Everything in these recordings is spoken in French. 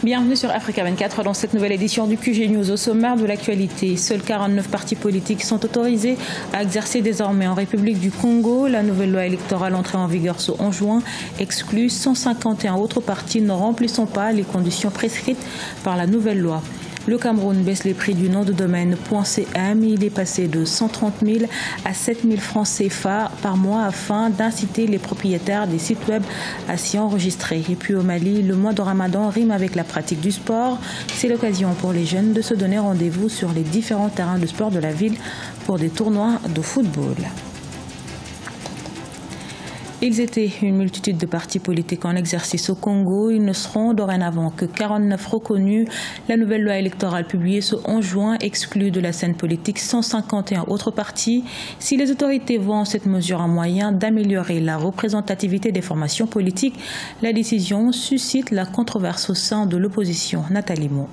Bienvenue sur Africa 24 dans cette nouvelle édition du QG News. Au sommaire de l'actualité, seuls 49 partis politiques sont autorisés à exercer désormais en République du Congo. La nouvelle loi électorale entrée en vigueur ce 11 juin exclut 151 autres partis ne remplissant pas les conditions prescrites par la nouvelle loi. Le Cameroun baisse les prix du nom de domaine .cm. Il est passé de 130 000 à 7 000 francs CFA par mois afin d'inciter les propriétaires des sites web à s'y enregistrer. Et puis au Mali, le mois de Ramadan rime avec la pratique du sport. C'est l'occasion pour les jeunes de se donner rendez-vous sur les différents terrains de sport de la ville pour des tournois de football. Ils étaient une multitude de partis politiques en exercice au Congo. Ils ne seront dorénavant que 49 reconnus. La nouvelle loi électorale publiée ce 11 juin exclut de la scène politique 151 autres partis. Si les autorités voient en cette mesure un moyen d'améliorer la représentativité des formations politiques, la décision suscite la controverse au sein de l'opposition. Nathalie Mo.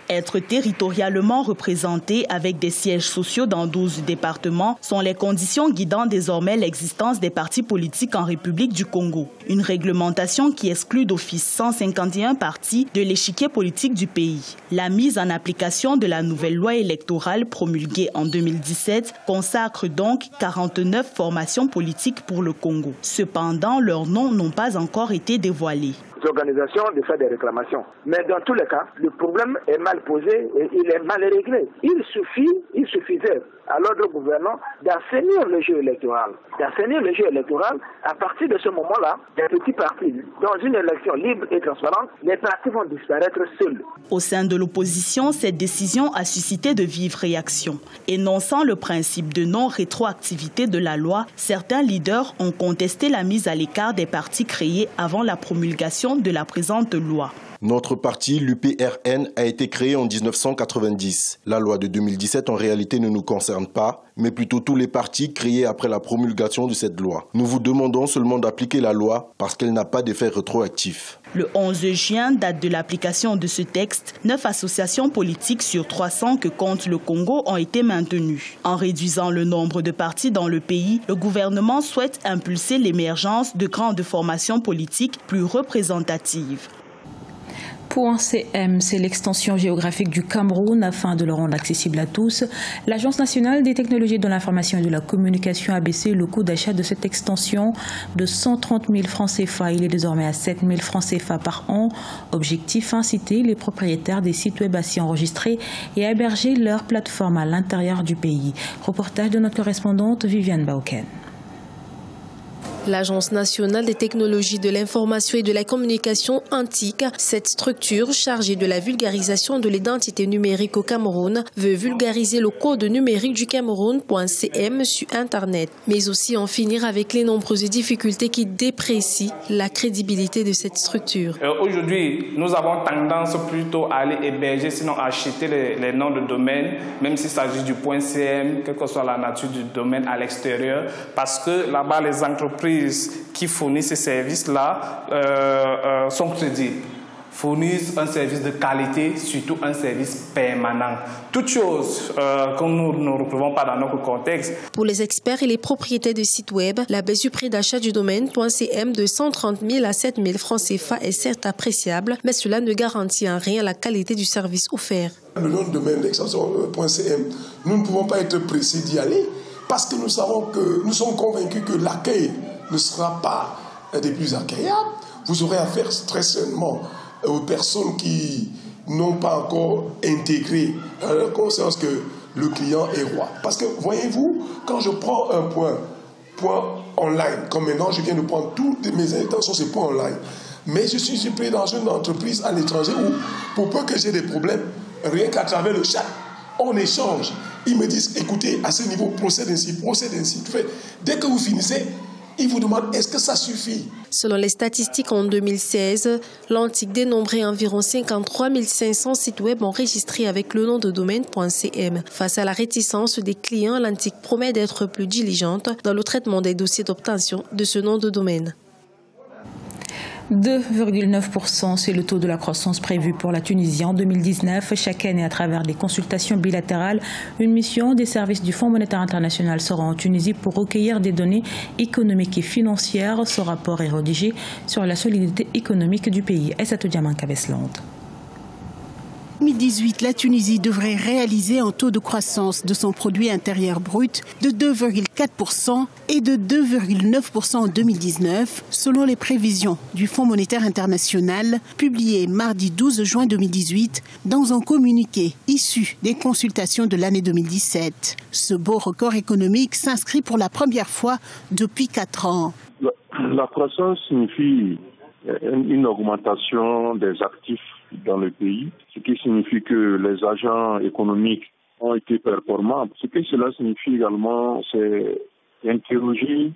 Être territorialement représenté avec des sièges sociaux dans 12 départements sont les conditions guidant désormais l'existence des partis politiques en République du Congo. Une réglementation qui exclut d'office 151 partis de l'échiquier politique du pays. La mise en application de la nouvelle loi électorale promulguée en 2017 consacre donc 49 formations politiques pour le Congo. Cependant, leurs noms n'ont pas encore été dévoilés. Organisations de faire des réclamations. Mais dans tous les cas, le problème est mal posé et il est mal réglé. Il suffisait à l'ordre gouvernant d'assainir le jeu électoral. À partir de ce moment-là, des petits partis, dans une élection libre et transparente, les partis vont disparaître seuls. Au sein de l'opposition, cette décision a suscité de vives réactions. Énonçant le principe de non-rétroactivité de la loi, certains leaders ont contesté la mise à l'écart des partis créés avant la promulgation de la présente loi. Notre parti, l'UPRN, a été créé en 1990. La loi de 2017 en réalité ne nous concerne pas, mais plutôt tous les partis créés après la promulgation de cette loi. Nous vous demandons seulement d'appliquer la loi parce qu'elle n'a pas d'effet rétroactif. Le 11 juin, date de l'application de ce texte, 9 associations politiques sur 300 que compte le Congo ont été maintenues. En réduisant le nombre de partis dans le pays, le gouvernement souhaite impulser l'émergence de grandes formations politiques plus représentatives. .cm, c'est l'extension géographique du Cameroun afin de le rendre accessible à tous. L'Agence nationale des technologies de l'information et de la communication a baissé le coût d'achat de cette extension de 130 000 francs CFA. Il est désormais à 7 000 francs CFA par an. Objectif, inciter les propriétaires des sites web à s'y enregistrer et à héberger leur plateforme à l'intérieur du pays. Reportage de notre correspondante Viviane Bauken. L'Agence nationale des technologies de l'information et de la communication ANTIC, cette structure chargée de la vulgarisation de l'identité numérique au Cameroun, veut vulgariser le code numérique du Cameroun .cm sur Internet, mais aussi en finir avec les nombreuses difficultés qui déprécient la crédibilité de cette structure. Aujourd'hui, nous avons tendance plutôt à aller héberger, sinon à acheter les noms de domaine, même s'il s'agit du .cm, quelle que soit la nature du domaine à l'extérieur, parce que là-bas, les entreprises qui fournissent ces services-là sont crédibles, fournissent un service de qualité, surtout un service permanent. Toute chose que nous ne retrouvons pas dans notre contexte. Pour les experts et les propriétaires de sites web, la baisse du prix d'achat du domaine .cm de 130 000 à 7 000 francs CFA est certes appréciable, mais cela ne garantit en rien la qualité du service offert. Le nom de domaine d'extension .cm, nous ne pouvons pas être pressés d'y aller parce que nous sommes convaincus que l'accueil ne sera pas des plus agréables. Vous aurez affaire très certainement aux personnes qui n'ont pas encore intégré la conscience que le client est roi. Parce que, voyez-vous, quand je prends un point online, comme maintenant je viens de prendre toutes mes intentions, c'est point online, mais je suis pris dans une entreprise à l'étranger où, pour peu que j'ai des problèmes, rien qu'à travers le chat, on échange. Ils me disent, écoutez, à ce niveau, procède ainsi. Dès que vous finissez, ils vous demandent est-ce que ça suffit. Selon les statistiques en 2016, l'Antique dénombrait environ 53 500 sites web enregistrés avec le nom de domaine .cm. Face à la réticence des clients, l'Antique promet d'être plus diligente dans le traitement des dossiers d'obtention de ce nom de domaine. 2,9%, c'est le taux de la croissance prévu pour la Tunisie en 2019. Chaque année, à travers des consultations bilatérales, une mission des services du Fonds monétaire international sera en Tunisie pour recueillir des données économiques et financières. Ce rapport est rédigé sur la solidité économique du pays. Essatou Diaman Kabesland. 2018, la Tunisie devrait réaliser un taux de croissance de son produit intérieur brut de 2,4% et de 2,9% en 2019, selon les prévisions du Fonds monétaire international, publiées mardi 12 juin 2018 dans un communiqué issu des consultations de l'année 2017. Ce beau record économique s'inscrit pour la première fois depuis 4 ans. La croissance signifie une augmentation des actifs dans le pays, ce qui signifie que les agents économiques ont été performants. Ce que cela signifie également, c'est interroger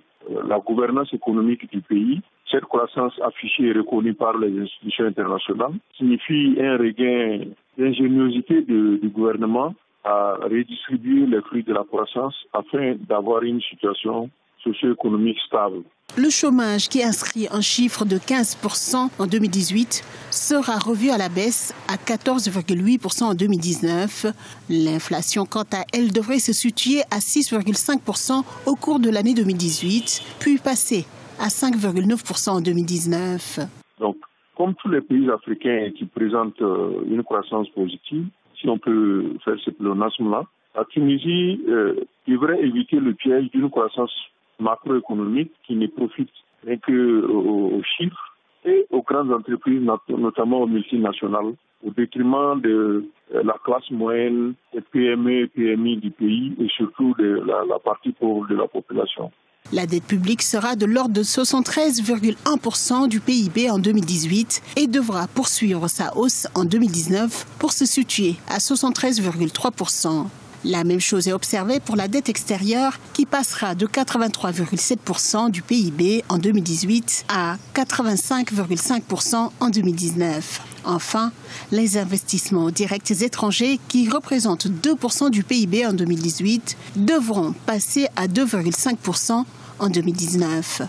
la gouvernance économique du pays. Cette croissance affichée et reconnue par les institutions internationales signifie un regain d'ingéniosité du gouvernement à redistribuer les fruits de la croissance afin d'avoir une situation socio-économique stable. Le chômage, qui inscrit un chiffre de 15% en 2018, sera revu à la baisse à 14,8% en 2019. L'inflation, quant à elle, devrait se situer à 6,5% au cours de l'année 2018, puis passer à 5,9% en 2019. Donc, comme tous les pays africains qui présentent une croissance positive, si on peut faire ce pléonasme-là, la Tunisie devrait éviter le piège d'une croissance macroéconomique qui ne profite rien qu'aux chiffres et aux grandes entreprises, notamment aux multinationales, au détriment de la classe moyenne, des PME et PMI du pays et surtout de la partie pauvre de la population. La dette publique sera de l'ordre de 73,1% du PIB en 2018 et devra poursuivre sa hausse en 2019 pour se situer à 73,3%. La même chose est observée pour la dette extérieure qui passera de 83,7% du PIB en 2018 à 85,5% en 2019. Enfin, les investissements directs étrangers qui représentent 2% du PIB en 2018 devront passer à 2,5% en 2019.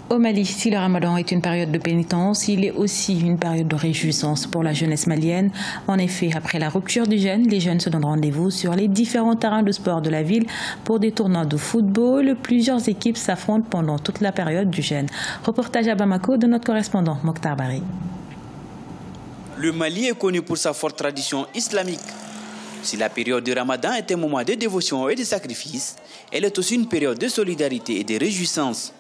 Au Mali, si le ramadan est une période de pénitence, il est aussi une période de réjouissance pour la jeunesse malienne. En effet, après la rupture du jeûne, les jeunes se donnent rendez-vous sur les différents terrains de sport de la ville pour des tournois de football. Plusieurs équipes s'affrontent pendant toute la période du jeûne. Reportage à Bamako de notre correspondant Mokhtar Bari. Le Mali est connu pour sa forte tradition islamique. Si la période du ramadan est un moment de dévotion et de sacrifice, elle est aussi une période de solidarité et de réjouissance.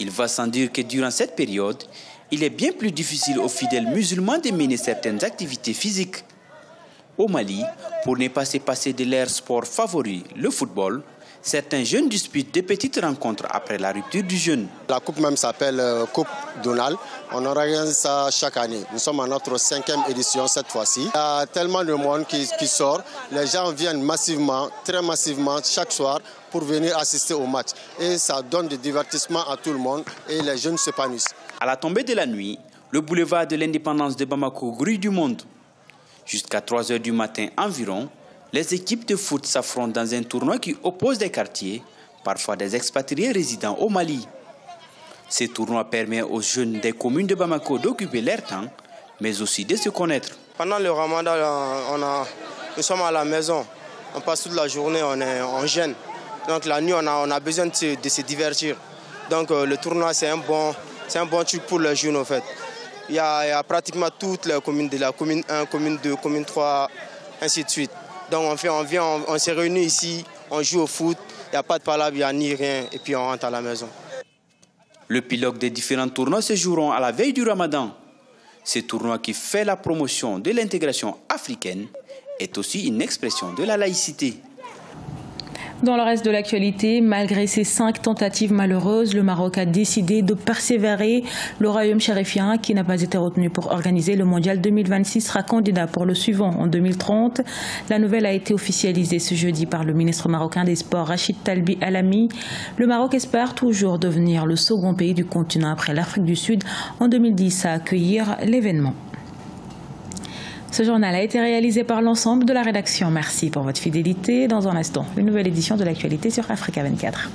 Il va sans dire que durant cette période, il est bien plus difficile aux fidèles musulmans de mener certaines activités physiques. Au Mali, pour ne pas se passer de leur sport favori, le football, certains jeunes disputent de petites rencontres après la rupture du jeûne. La coupe même s'appelle Coupe Donald. On organise ça chaque année. Nous sommes à notre 5e édition cette fois-ci. Il y a tellement de monde qui sort. Les gens viennent massivement, très massivement, chaque soir pour venir assister au match. Et ça donne du divertissement à tout le monde et les jeunes s'épanouissent. À la tombée de la nuit, le boulevard de l'indépendance de Bamako grouille du monde. Jusqu'à 3 h du matin environ, les équipes de foot s'affrontent dans un tournoi qui oppose des quartiers, parfois des expatriés résidant au Mali. Ce tournoi permet aux jeunes des communes de Bamako d'occuper leur temps, mais aussi de se connaître. Pendant le ramadan, nous sommes à la maison. On passe toute la journée, on jeûne. Donc la nuit, on a besoin de se divertir. Donc le tournoi, c'est un bon truc pour les jeunes, en fait. Il y a pratiquement toutes les communes, de la commune 1, commune 2, commune 3, ainsi de suite. Donc on s'est réunis ici, on joue au foot, il n'y a pas de palabre, il n'y a ni rien, et puis on rentre à la maison. Le pilote des différents tournois se joueront à la veille du ramadan. Ce tournoi qui fait la promotion de l'intégration africaine est aussi une expression de la laïcité. Dans le reste de l'actualité, malgré ces 5 tentatives malheureuses, le Maroc a décidé de persévérer. Le royaume chérifien, qui n'a pas été retenu pour organiser le mondial 2026, sera candidat pour le suivant en 2030. La nouvelle a été officialisée ce jeudi par le ministre marocain des Sports, Rachid Talbi Alami. Le Maroc espère toujours devenir le second pays du continent après l'Afrique du Sud en 2010 à accueillir l'événement. Ce journal a été réalisé par l'ensemble de la rédaction. Merci pour votre fidélité. Dans un instant, une nouvelle édition de l'actualité sur Africa 24.